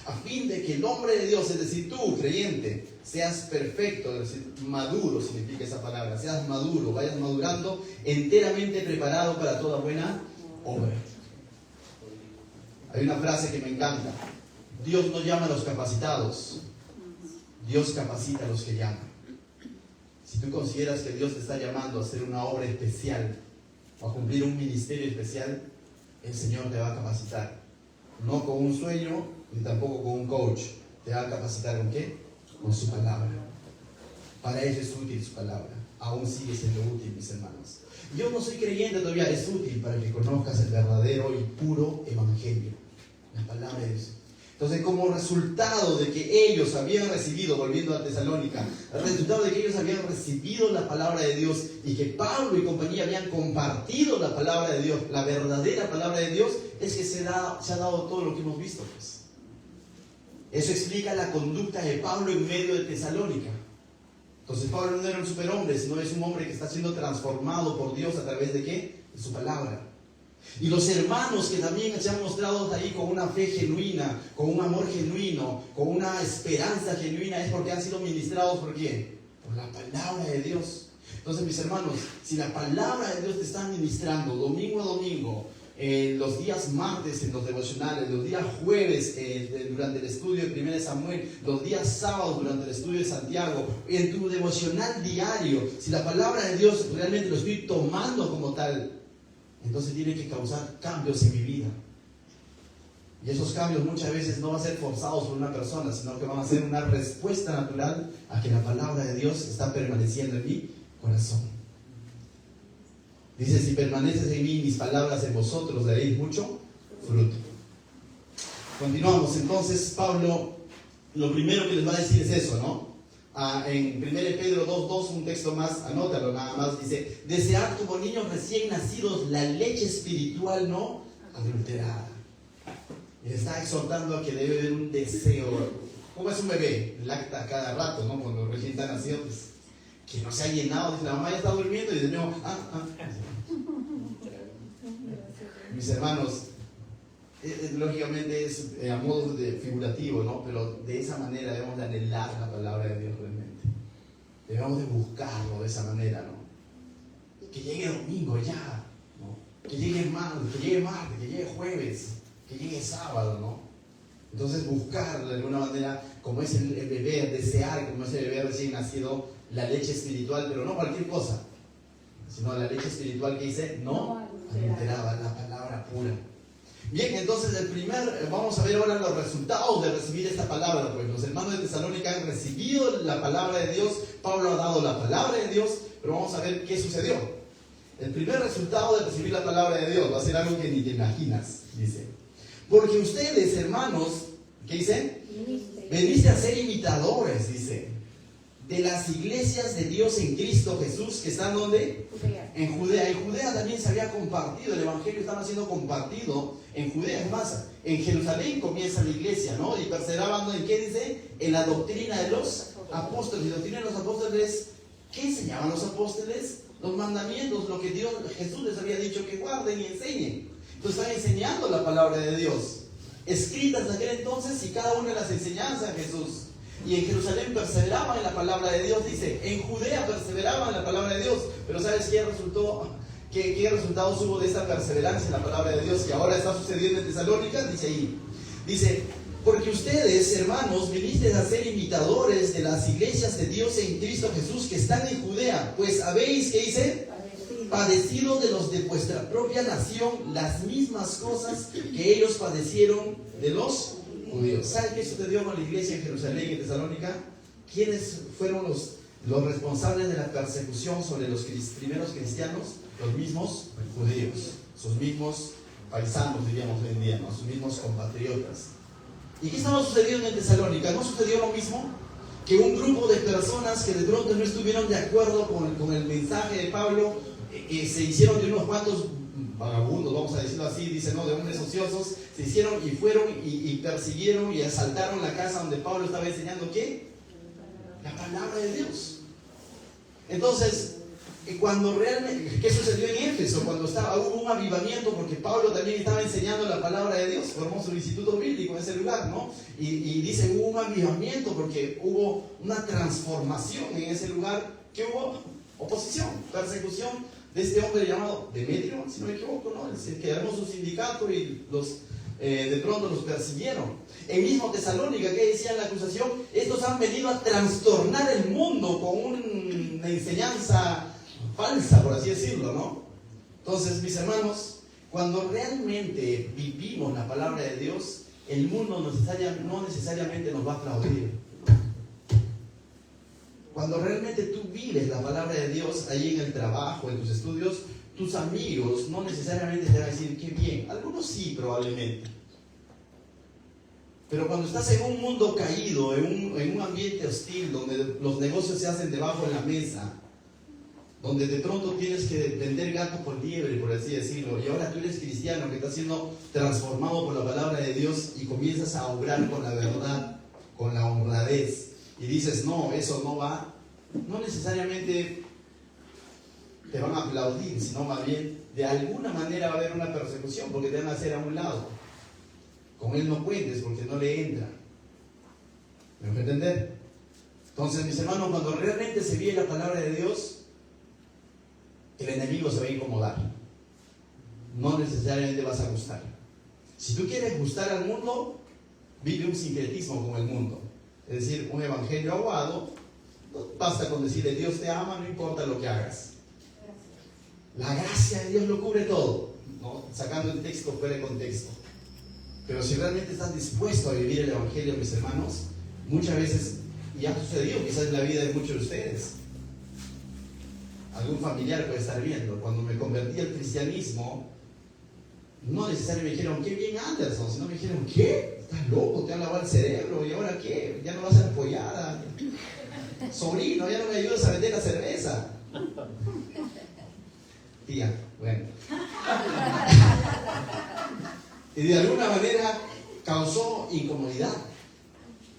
a fin de que el hombre de Dios, es decir, tú, creyente, seas perfecto, es decir, maduro significa esa palabra, seas maduro, vayas madurando, enteramente preparado para toda buena obra. Hay una frase que me encanta: Dios no llama a los capacitados, Dios capacita a los que llaman. Si tú consideras que Dios te está llamando a hacer una obra especial o a cumplir un ministerio especial, el Señor te va a capacitar. No con un sueño, ni tampoco con un coach. Te va a capacitar ¿con qué? Con su palabra. Para eso es útil su palabra. Aún sigue siendo útil, mis hermanos. Yo no soy creyente todavía, es útil para que conozcas el verdadero y puro evangelio, la palabra de Dios. Entonces, como resultado de que ellos habían recibido, volviendo a Tesalónica, el resultado de que ellos habían recibido la palabra de Dios y que Pablo y compañía habían compartido la palabra de Dios, la verdadera palabra de Dios, es que se ha dado todo lo que hemos visto, pues. Eso explica la conducta de Pablo en medio de Tesalónica. Entonces Pablo no era un superhombre, sino es un hombre que está siendo transformado por Dios a través de ¿qué? De su palabra. Y los hermanos que también se han mostrado ahí con una fe genuina, con un amor genuino, con una esperanza genuina, es porque han sido ministrados ¿por quién? Por la palabra de Dios. Entonces, mis hermanos, si la palabra de Dios te está ministrando domingo a domingo, los días martes en los devocionales, los días jueves durante el estudio de 1 Samuel, los días sábados durante el estudio de Santiago, en tu devocional diario, si la palabra de Dios realmente lo estoy tomando como tal, entonces tiene que causar cambios en mi vida. Y esos cambios muchas veces no van a ser forzados por una persona, sino que van a ser una respuesta natural a que la palabra de Dios está permaneciendo en mi corazón. Dice, si permaneces en mí, mis palabras en vosotros, daréis mucho fruto. Continuamos. Entonces, Pablo, lo primero que les va a decir es eso, ¿no? En 1 Pedro 2:2, un texto más, anótalo nada más, dice, desead como niños recién nacidos la leche espiritual no adulterada. Y está exhortando a que debe haber un deseo. ¿Cómo es un bebé? Lacta cada rato, ¿no? Cuando recién está nacido, pues, que no se ha llenado, dice, la mamá ya está durmiendo y de nuevo, Mis hermanos, lógicamente es a modo de figurativo, ¿no? Pero de esa manera debemos de anhelar la palabra de Dios realmente. Debemos de buscarlo de esa manera, ¿no? Que llegue domingo ya, ¿no? Que llegue martes, que llegue jueves, que llegue sábado, ¿no? Entonces buscar de alguna manera, como es el bebé, desear como es el bebé recién nacido, la leche espiritual, pero no cualquier cosa, sino la leche espiritual que dice no adulterada, la palabra pura. Bien, entonces vamos a ver ahora los resultados de recibir esta palabra. Pues los hermanos de Tesalónica han recibido la palabra de Dios, Pablo ha dado la palabra de Dios, pero vamos a ver qué sucedió. El primer resultado de recibir la palabra de Dios va a ser algo que ni te imaginas, dice. Porque ustedes, hermanos, ¿qué dicen? Veniste a ser imitadores, dice. de las iglesias de Dios en Cristo Jesús, que están ¿dónde?
Judea.
En Judea. En Judea también se había compartido, el evangelio estaba siendo compartido en Judea. Es más, en Jerusalén comienza la iglesia, ¿no? Y perseveraban, ¿en qué dice? En la doctrina de los apóstoles. Y doctrina de los apóstoles, ¿qué enseñaban los apóstoles? Los mandamientos, lo que Jesús les había dicho que guarden y enseñen. Entonces están enseñando la palabra de Dios, escritas en aquel entonces, y cada una de las enseñanzas de Jesús. Y en Jerusalén perseveraban en la palabra de Dios, dice. En Judea perseveraban en la palabra de Dios. Pero ¿sabes qué resultó? ¿Qué resultados hubo de esta perseverancia en la palabra de Dios que ahora está sucediendo en Tesalónica? Dice ahí. Dice, porque ustedes, hermanos, vinisteis a ser imitadores de las iglesias de Dios en Cristo Jesús que están en Judea. Pues habéis, ¿qué dice? Padecido de los de vuestra propia nación las mismas cosas que ellos padecieron de los judíos. ¿Saben qué sucedió con la iglesia en Jerusalén y en Tesalónica? ¿Quiénes fueron los responsables de la persecución sobre los primeros cristianos? Los mismos judíos, sus mismos paisanos, diríamos hoy en día, ¿no? Sus mismos compatriotas. ¿Y qué estaba sucediendo en Tesalónica? ¿No sucedió lo mismo? Que un grupo de personas que de pronto no estuvieron de acuerdo con el mensaje de Pablo, se hicieron de unos cuantos vagabundos, vamos a decirlo así, dice, ¿no? De hombres ociosos, se hicieron y fueron y persiguieron y asaltaron la casa donde Pablo estaba enseñando, ¿qué? La palabra de Dios. Entonces, cuando realmente, ¿qué sucedió en Éfeso? Cuando hubo un avivamiento, porque Pablo también estaba enseñando la palabra de Dios, formó su instituto bíblico en ese lugar, ¿no? Y dice, hubo un avivamiento porque hubo una transformación en ese lugar, que hubo oposición, persecución de este hombre llamado Demetrio, si no me equivoco, ¿no? Que armó su sindicato y de pronto los persiguieron. El mismo Tesalónica, ¿qué decía en la acusación? Estos han venido a trastornar el mundo con una enseñanza falsa, por así decirlo, ¿no? Entonces, mis hermanos, cuando realmente vivimos la palabra de Dios, el mundo no necesariamente nos va a aplaudir. Cuando realmente tú vives la palabra de Dios ahí en el trabajo, en tus estudios, tus amigos no necesariamente te van a decir qué bien. Algunos sí, probablemente. Pero cuando estás en un mundo caído, en un ambiente hostil, donde los negocios se hacen debajo de la mesa, donde de pronto tienes que vender gato por liebre, por así decirlo, y ahora tú eres cristiano que está siendo transformado por la palabra de Dios y comienzas a obrar con la verdad, con la honradez, y dices, no, eso no va, no necesariamente te van a aplaudir, sino más bien, de alguna manera va a haber una persecución, porque te van a hacer a un lado. Con él no cuentes, porque no le entra. ¿Me voy a entender? Entonces, mis hermanos, cuando realmente se vive la palabra de Dios, el enemigo se va a incomodar. No necesariamente vas a gustar. Si tú quieres gustar al mundo, vive un sincretismo con el mundo. Es decir, un evangelio aguado. No basta con decirle Dios te ama, no importa lo que hagas. La gracia de Dios lo cubre todo, ¿no? Sacando el texto fuera de contexto. Pero si realmente estás dispuesto a vivir el evangelio, mis hermanos, muchas veces, y ha sucedido quizás en la vida de muchos de ustedes, algún familiar puede estar viendo, cuando me convertí al cristianismo, no necesariamente me dijeron, qué bien Anderson, sino me dijeron, ¿qué? Estás loco, te han lavado el cerebro, ¿y ahora qué? Ya no vas a ser apoyada. Sobrino, ya no me ayudas a vender la cerveza. Tía, bueno. Y de alguna manera causó incomodidad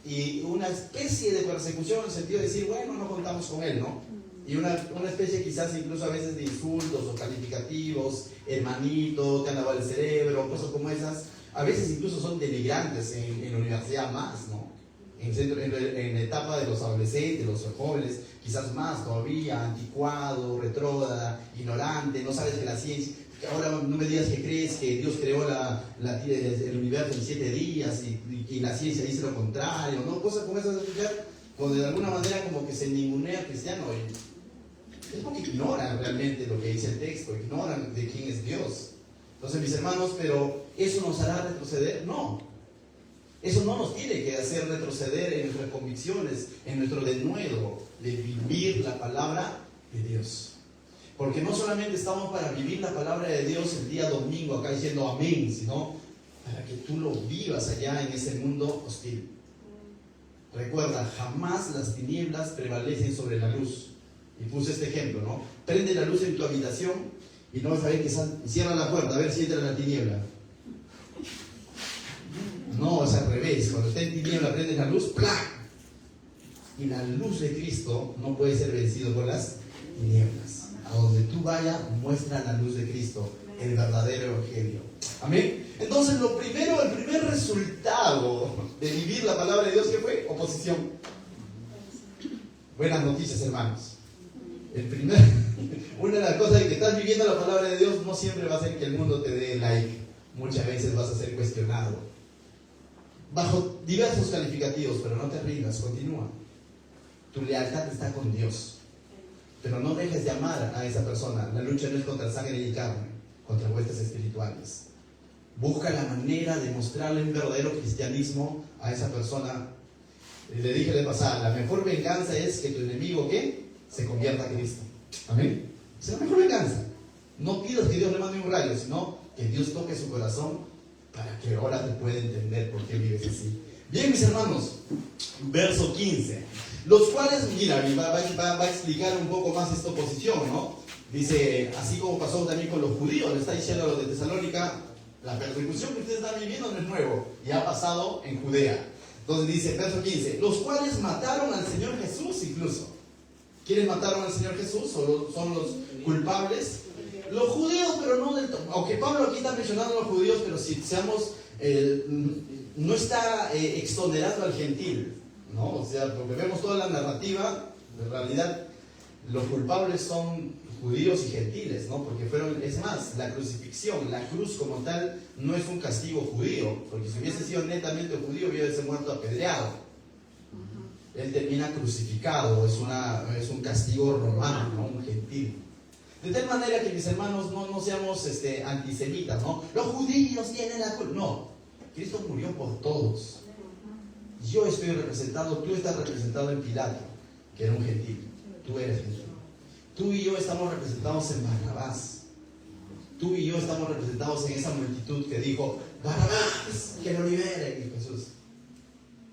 y una especie de persecución en el sentido de decir, bueno, no contamos con él, ¿no? Y una especie quizás incluso a veces de insultos o calificativos, hermanito, te han lavado el cerebro, cosas como esas. A veces incluso son denigrantes en la universidad más, ¿no? En la etapa de los adolescentes, los jóvenes, quizás más todavía, anticuado, retrógrada, ignorante, no sabes que la ciencia... Ahora no me digas que crees que Dios creó el universo en 7 días y la ciencia dice lo contrario, ¿no? Cosas como esas, donde de alguna manera como que se ningunea al cristiano. Es porque ignoran realmente lo que dice el texto, ignoran de quién es Dios. Entonces, mis hermanos, ¿pero eso nos hará retroceder? No. Eso no nos tiene que hacer retroceder en nuestras convicciones, en nuestro denuedo de vivir la palabra de Dios. Porque no solamente estamos para vivir la palabra de Dios el día domingo acá diciendo amén, sino para que tú lo vivas allá en ese mundo hostil. Recuerda, jamás las tinieblas prevalecen sobre la luz. Y puse este ejemplo, ¿no? Prende la luz en tu habitación y no vas a ver que cierra la puerta, a ver si entra la tiniebla. No, es al revés. Cuando está en tiniebla, prendes la luz, ¡plac! Y la luz de Cristo no puede ser vencido por las tinieblas. A donde tú vayas, muestra la luz de Cristo, el verdadero evangelio. Amén. Entonces, el primer resultado de vivir la palabra de Dios, ¿qué fue? Oposición. Buenas noticias, hermanos. Una de las cosas de que estás viviendo la palabra de Dios no siempre va a ser que el mundo te dé like. Muchas veces vas a ser cuestionado. Bajo diversos calificativos, pero no te rindas, continúa. Tu lealtad está con Dios. Pero no dejes de amar a esa persona. La lucha no es contra sangre y carne, contra huestes espirituales. Busca la manera de mostrarle un verdadero cristianismo a esa persona. Le dije de pasada, la mejor venganza es que tu enemigo, ¿qué? Se convierta a Cristo. Amén. Esa es la mejor venganza. No pidas que Dios le mande un rayo, sino que Dios toque su corazón para que ahora te pueda entender por qué vives así. Bien, mis hermanos, verso 15. Los cuales, mira, va a explicar un poco más esta oposición, ¿no? Dice, así como pasó también con los judíos, le está diciendo a los de Tesalónica, la persecución que ustedes están viviendo no es nuevo, ya ha pasado en Judea. Entonces dice, verso 15, los cuales mataron al Señor Jesús incluso. ¿Quiénes mataron al Señor Jesús? ¿Son los culpables? Los judíos, pero no del todo. Aunque Pablo aquí está mencionando a los judíos, pero si seamos, no está exonerando al gentil, ¿no? O sea, porque vemos toda la narrativa, en realidad los culpables son judíos y gentiles, ¿no? Porque es más, la crucifixión, la cruz como tal, no es un castigo judío, porque si hubiese sido netamente judío, hubiese muerto apedreado. Él termina crucificado, es un castigo romano, ¿no? Un gentil. De tal manera que, mis hermanos, no seamos antisemitas, ¿no? Los judíos tienen la culpa. No, Cristo murió por todos. Yo estoy representado, tú estás representado en Pilato, que era un gentil. Tú eres gentil. Tú y yo estamos representados en Barrabás. Tú y yo estamos representados en esa multitud que dijo, Barrabás, que lo libere, y Jesús.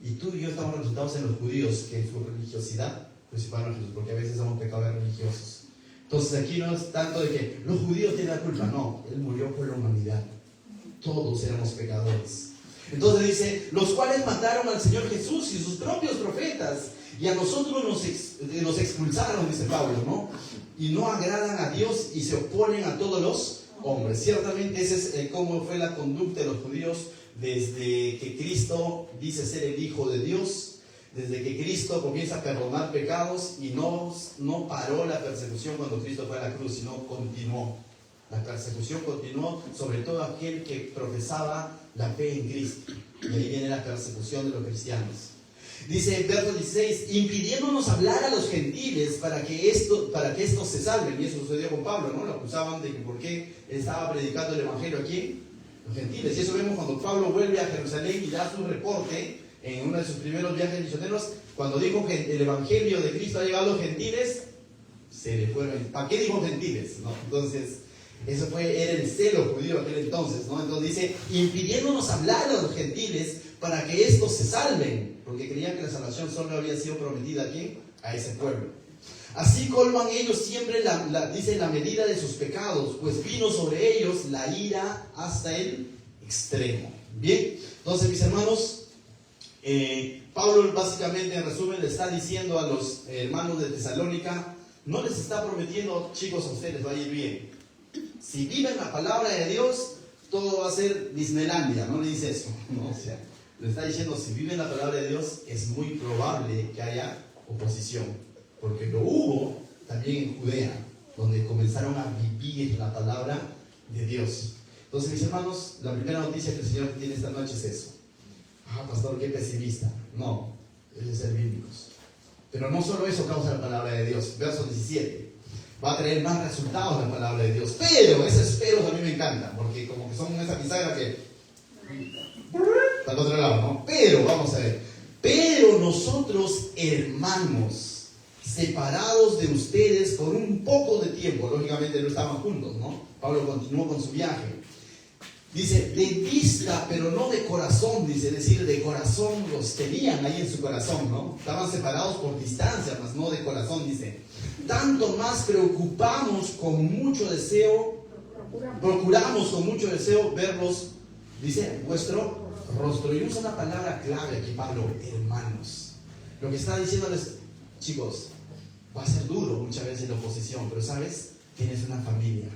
Y tú y yo estamos representados en los judíos, que en su religiosidad crucificaron a Jesús, porque a veces somos pecadores religiosos. Entonces aquí no es tanto de que los judíos tienen la culpa, no, Él murió por la humanidad. Todos éramos pecadores. Entonces dice, los cuales mataron al Señor Jesús y sus propios profetas, y a nosotros nos expulsaron, dice Pablo, ¿no? Y no agradan a Dios y se oponen a todos los hombres. Ciertamente ese es cómo fue la conducta de los judíos desde que Cristo dice ser el Hijo de Dios. Desde que Cristo comienza a perdonar pecados y no paró la persecución cuando Cristo fue a la cruz, sino continuó. La persecución continuó sobre todo aquel que profesaba la fe en Cristo. Y ahí viene la persecución de los cristianos. Dice, verso 16, impidiéndonos hablar a los gentiles para que estos se salven. Y eso sucedió con Pablo, ¿no? Lo acusaban de que por qué estaba predicando el evangelio aquí, los gentiles. Y eso vemos cuando Pablo vuelve a Jerusalén y da su reporte en uno de sus primeros viajes misioneros, cuando dijo que el evangelio de Cristo ha llegado a los gentiles, se le fueron. ¿Para qué dijo gentiles? ¿No? Entonces, eso era el celo judío aquel entonces, ¿no? Entonces dice, impidiéndonos hablar a los gentiles para que estos se salven, porque creían que la salvación solo había sido prometida a ¿quién? A ese pueblo. Así colman ellos siempre dice, la medida de sus pecados, pues vino sobre ellos la ira hasta el extremo. Bien, entonces mis hermanos, Pablo básicamente en resumen le está diciendo a los hermanos de Tesalónica, no les está prometiendo, chicos, a ustedes va a ir bien. Si viven la palabra de Dios, todo va a ser Disneylandia, no le dice eso, ¿no? O sea, le está diciendo, si viven la palabra de Dios, es muy probable que haya oposición, porque lo hubo también en Judea, donde comenzaron a vivir la palabra de Dios. Entonces, mis hermanos, la primera noticia que el Señor tiene esta noche es eso. Ah, pastor, qué pesimista. No, es ser bíblicos. Pero no solo eso causa la palabra de Dios. Verso 17. Va a traer más resultados la palabra de Dios. Pero, esos peros a mí me encantan, porque como que son esa bisagra que está al otro lado, ¿no? Pero, vamos a ver. Pero nosotros, hermanos, separados de ustedes por un poco de tiempo, lógicamente no estaban juntos, ¿no? Pablo continuó con su viaje. Dice, de vista, pero no de corazón, dice, es decir, de corazón los tenían ahí en su corazón, ¿no? Estaban separados por distancia, mas no de corazón, dice. Tanto más procuramos con mucho deseo verlos, dice, vuestro rostro. Y usa una palabra clave aquí, Pablo, hermanos. Lo que está diciéndoles, chicos, va a ser duro muchas veces la oposición, pero ¿sabes? Tienes una familia,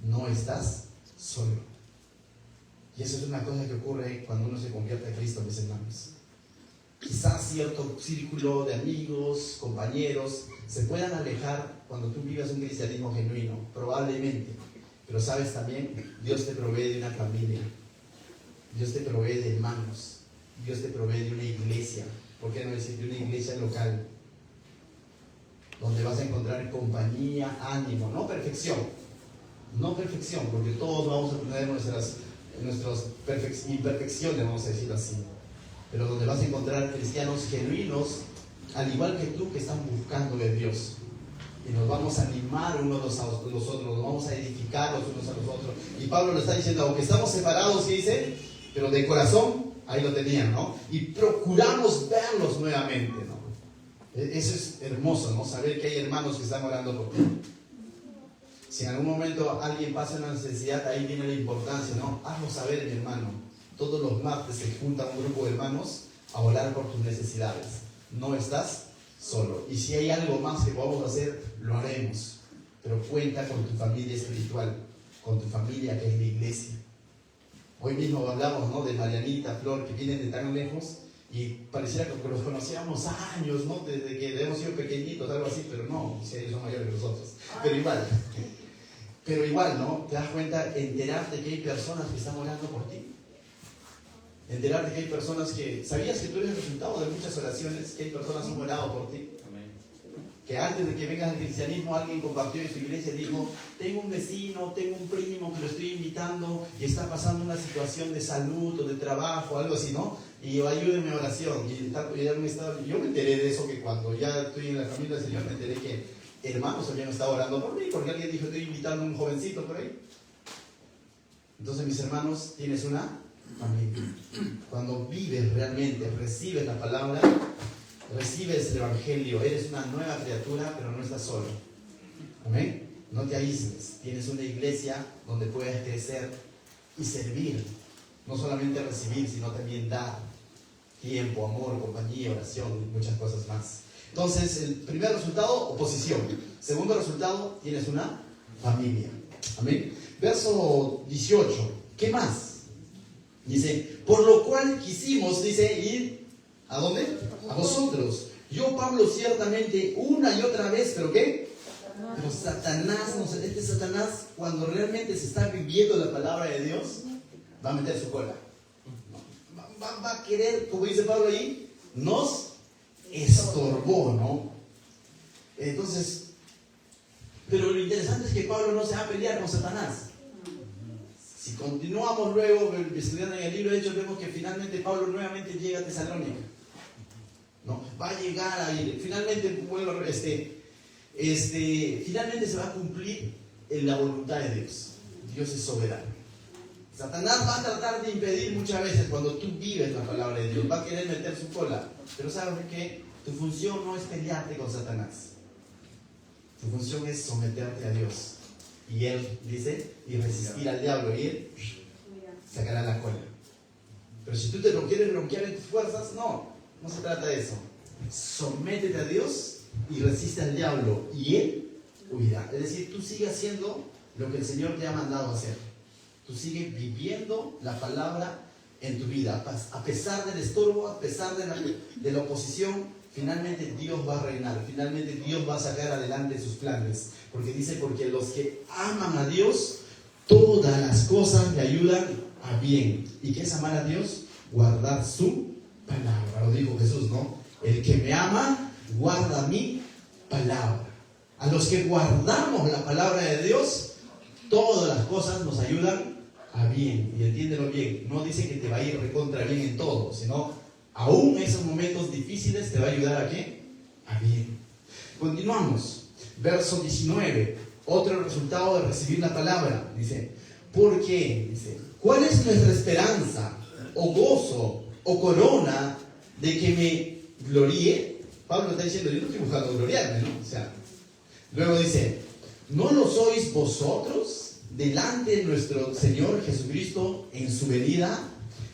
no estás solo. Y eso es una cosa que ocurre cuando uno se convierte a Cristo, mis hermanos. Quizás cierto círculo de amigos, compañeros, se puedan alejar cuando tú vivas un cristianismo genuino, probablemente. Pero sabes también, Dios te provee de una familia, Dios te provee de hermanos, Dios te provee de una iglesia, ¿por qué no decir de una iglesia local? Donde vas a encontrar compañía, ánimo, no perfección, porque todos vamos a tener nuestras imperfecciones, vamos a decirlo así, pero donde vas a encontrar cristianos genuinos, al igual que tú, que están buscando de Dios, y nos vamos a animar unos a los otros, nos vamos a edificar los unos a los otros. Y Pablo lo está diciendo, aunque estamos separados, dice, pero de corazón, ahí lo tenían, ¿no? Y procuramos verlos nuevamente, ¿no? Eso es hermoso, ¿no? Saber que hay hermanos que están orando por ti. Si en algún momento alguien pasa una necesidad, ahí viene la importancia, ¿no? Hazlo saber, mi hermano. Todos los martes se junta un grupo de hermanos a orar por tus necesidades. No estás solo. Y si hay algo más que podamos hacer, lo haremos. Pero cuenta con tu familia espiritual, con tu familia que es la iglesia. Hoy mismo hablamos, ¿no?, de Marianita, Flor, que vienen de tan lejos y pareciera que los conocíamos años, ¿no?, desde que hemos sido pequeñitos, algo así, pero no, si ellos son mayores que nosotros. Pero igual, ¿no? Te das cuenta, enterarte que hay personas que están orando por ti. Enterarte que hay personas que... ¿Sabías que tú eres el resultado de muchas oraciones? Que hay personas que han orado por ti. Que antes de que vengas al cristianismo, alguien compartió en su iglesia y dijo, tengo un vecino, tengo un primo que lo estoy invitando y está pasando una situación de salud o de trabajo, algo así, ¿no? Y yo, ayúdenme a oración. Yo me enteré de eso, que cuando ya estoy en la familia del Señor, me enteré que hermanos habían estado orando por mí, porque alguien dijo, estoy invitando a un jovencito por ahí. Entonces, mis hermanos, tienes una familia. Cuando vives realmente, recibes la palabra, recibes el evangelio, eres una nueva criatura, pero no estás solo. Amén. No te aísles. Tienes una iglesia donde puedes crecer y servir. No solamente recibir, sino también dar tiempo, amor, compañía, oración y muchas cosas más. Entonces, el primer resultado, oposición. Segundo resultado, tienes una familia. Amén. Verso 18. ¿Qué más? Dice, por lo cual quisimos, dice, ir, ¿a dónde? A vosotros. Yo, Pablo, ciertamente, una y otra vez, ¿pero qué? Pero Satanás, no sé, Satanás, cuando realmente se está viviendo la palabra de Dios, va a meter su cola. Va a querer, como dice Pablo ahí, nos estorbó, ¿no? Entonces, pero lo interesante es que Pablo no se va a pelear con Satanás. Si continuamos luego estudiando en el libro de Hechos, vemos que finalmente Pablo nuevamente llega a Tesalónica, ¿no? Va a llegar a ir, finalmente, bueno, finalmente se va a cumplir en la voluntad de Dios. Dios es soberano. Satanás va a tratar de impedir muchas veces cuando tú vives la palabra de Dios, va a querer meter su cola, pero sabes que tu función no es pelearte con Satanás, tu función es someterte a Dios. Y él dice, y resistir al diablo, y él sacará la cola. Pero si tú te lo quieres bloquear en tus fuerzas, no se trata de eso. Sométete a Dios y resiste al diablo, y él huirá. Es decir, tú sigues haciendo lo que el Señor te ha mandado a hacer. Tú sigues viviendo la palabra en tu vida. A pesar del estorbo, a pesar de la oposición, finalmente Dios va a reinar. Finalmente Dios va a sacar adelante sus planes. Porque dice, porque los que aman a Dios, todas las cosas le ayudan a bien. ¿Y qué es amar a Dios? Guardar su palabra. Lo dijo Jesús, ¿no? El que me ama, guarda mi palabra. A los que guardamos la palabra de Dios, todas las cosas nos ayudan a bien. Y entiéndelo bien, no dice que te va a ir recontra bien en todo, sino aún en esos momentos difíciles te va a ayudar a qué? A bien. Continuamos. Verso 19. Otro resultado de recibir la palabra. Dice, ¿por qué? Dice, ¿Cuál es nuestra esperanza, o gozo, o corona de que me gloríe? Pablo está diciendo, yo no estoy buscando gloriarme, ¿no? O sea, luego dice, ¿no lo sois vosotros delante de nuestro Señor Jesucristo en su venida?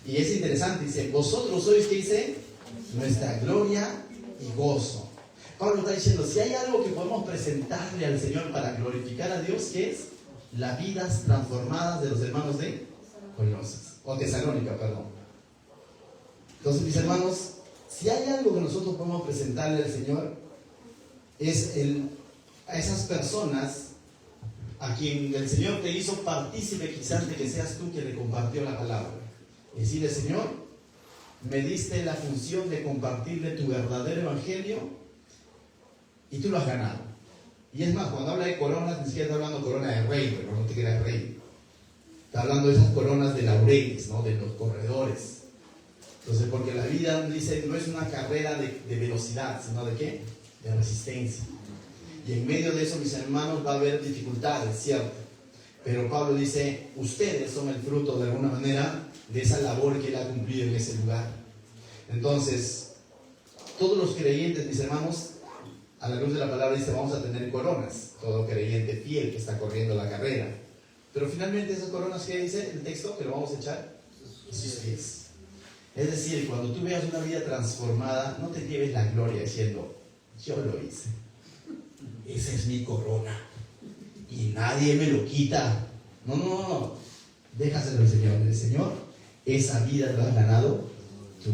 Y es interesante, dice, vosotros sois, ¿qué dice? Nuestra gloria y gozo. Pablo está diciendo, si hay algo que podemos presentarle al Señor para glorificar a Dios, ¿qué es? Las vidas transformadas de los hermanos de Colosas, o Tesalónica, perdón. Entonces, mis hermanos, si hay algo que nosotros podemos presentarle al Señor, es a esas personas a quien el Señor te hizo partícipe quizás de que seas tú quien le compartió la palabra. Y decirle, Señor, me diste la función de compartirle tu verdadero evangelio y tú lo has ganado. Y es más, cuando habla de coronas, ni siquiera está hablando corona de rey, pero no te creas rey. Está hablando de esas coronas de laureles, ¿no? De los corredores. Entonces, porque la vida, dice, no es una carrera de velocidad, sino de ¿qué? De resistencia. Y en medio de eso, mis hermanos, va a haber dificultades, ¿cierto? Pero Pablo dice, ustedes son el fruto de alguna manera de esa labor que él ha cumplido en ese lugar. Entonces, todos los creyentes, mis hermanos, a la luz de la palabra dice, vamos a tener coronas. Todo creyente fiel que está corriendo la carrera. Pero finalmente esas coronas, ¿qué dice el texto? Que lo vamos a echar en sus pies. Es decir, cuando tú veas una vida transformada, no te lleves la gloria diciendo, yo lo hice. Esa es mi corona. Y nadie me lo quita. No, no, no. Déjaselo al Señor. El Señor, esa vida lo has ganado tú.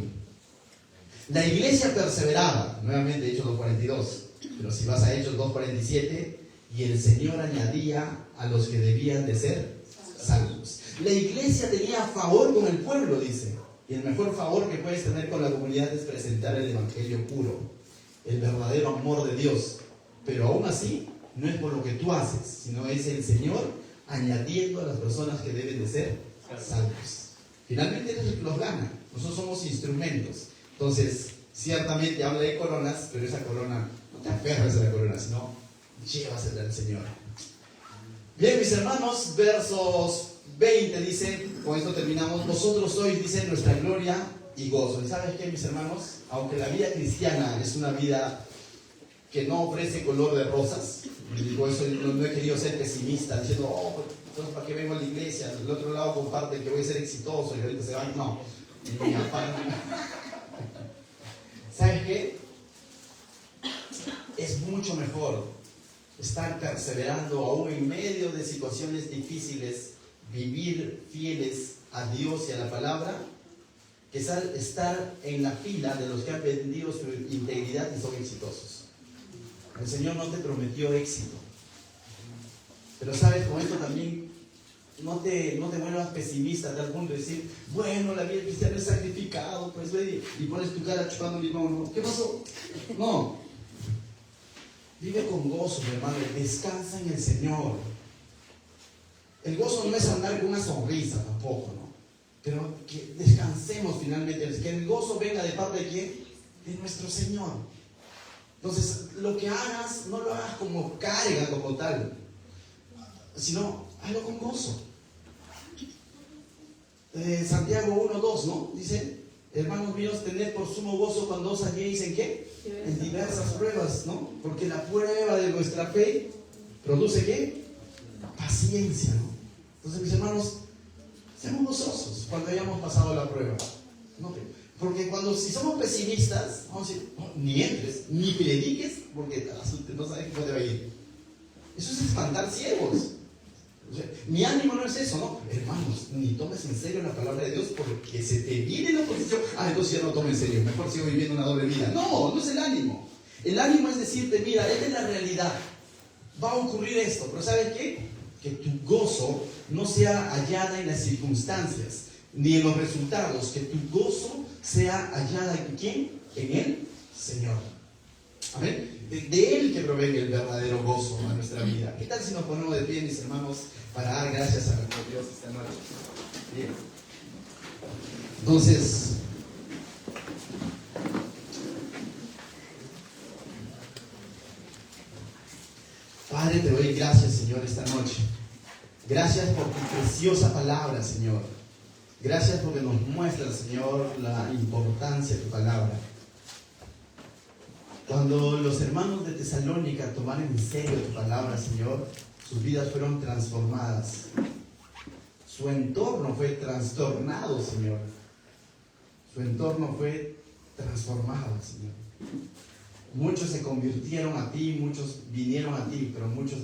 La iglesia perseveraba. Nuevamente, Hechos 2:42. Pero si vas a Hechos 2:47, y el Señor añadía a los que debían de ser salvos. La iglesia tenía favor con el pueblo, dice. Y el mejor favor que puedes tener con la comunidad es presentar el evangelio puro, el verdadero amor de Dios. Pero aún así, no es por lo que tú haces, sino es el Señor añadiendo a las personas que deben de ser salvos. Finalmente Él los gana. Nosotros somos instrumentos. Entonces, ciertamente habla de coronas, pero esa corona, no te aferres a la corona, sino llévasela al Señor. Bien, mis hermanos, versos 20 dice, con esto terminamos, vosotros sois, dice, nuestra gloria y gozo. ¿Y sabes qué, mis hermanos? Aunque la vida cristiana es una vida que no ofrece color de rosas, y por eso no he querido ser pesimista, diciendo, oh, entonces ¿para qué vengo a la iglesia? Del otro lado comparte que voy a ser exitoso y ahorita se van. No, ni afán. ¿Sabes qué? Es mucho mejor estar perseverando aún en medio de situaciones difíciles, vivir fieles a Dios y a la palabra, que estar en la fila de los que han vendido su integridad y son exitosos. El Señor no te prometió éxito. Pero sabes, con esto también no te vuelvas pesimista al punto de decir, bueno, la vida cristiana es sacrificado, pues ve y pones tu cara chupando limón, ¿no? ¿Qué pasó? No. Vive con gozo, mi hermano, descansa en el Señor. El gozo no es andar con una sonrisa tampoco, ¿no? Pero que descansemos finalmente, que el gozo venga de parte de ¿quién? De nuestro Señor. Entonces, lo que hagas, no lo hagas como carga, como tal, sino hazlo con gozo. Santiago 1:2, ¿no? Dice, hermanos míos, tened por sumo gozo cuando os halléis en ¿qué? En diversas pruebas, ¿no? Porque la prueba de nuestra fe produce ¿qué? Paciencia, ¿no? Entonces, mis hermanos, seamos gozosos cuando hayamos pasado la prueba, ¿no? Porque si somos pesimistas, vamos a decir, oh, ni entres, ni prediques, porque no sabes cómo te va a ir. Eso es espantar ciegos. O sea, mi ánimo no es eso, ¿no? Hermanos, ni tomes en serio la palabra de Dios porque se te viene la oposición. Entonces ya no tomo en serio, mejor sigo viviendo una doble vida. No, no es el ánimo. El ánimo es decirte, mira, esta es la realidad. Va a ocurrir esto, pero ¿sabes qué? Que tu gozo no sea hallada en las circunstancias, ni en los resultados. Que tu gozo sea hallada en ¿quién? En el Señor. Amén. De Él que provenga el verdadero gozo a nuestra vida. ¿Qué tal si nos ponemos de pie, mis hermanos, para dar gracias a nuestro Dios esta noche? Bien. Entonces, Padre, te doy gracias, Señor, esta noche. Gracias por tu preciosa palabra, Señor. Gracias porque nos muestra, Señor, la importancia de tu palabra. Cuando los hermanos de Tesalónica tomaron en serio tu palabra, Señor, sus vidas fueron transformadas. Su entorno fue trastornado, Señor. Su entorno fue transformado, Señor. Muchos se convirtieron a ti, muchos vinieron a ti, pero muchos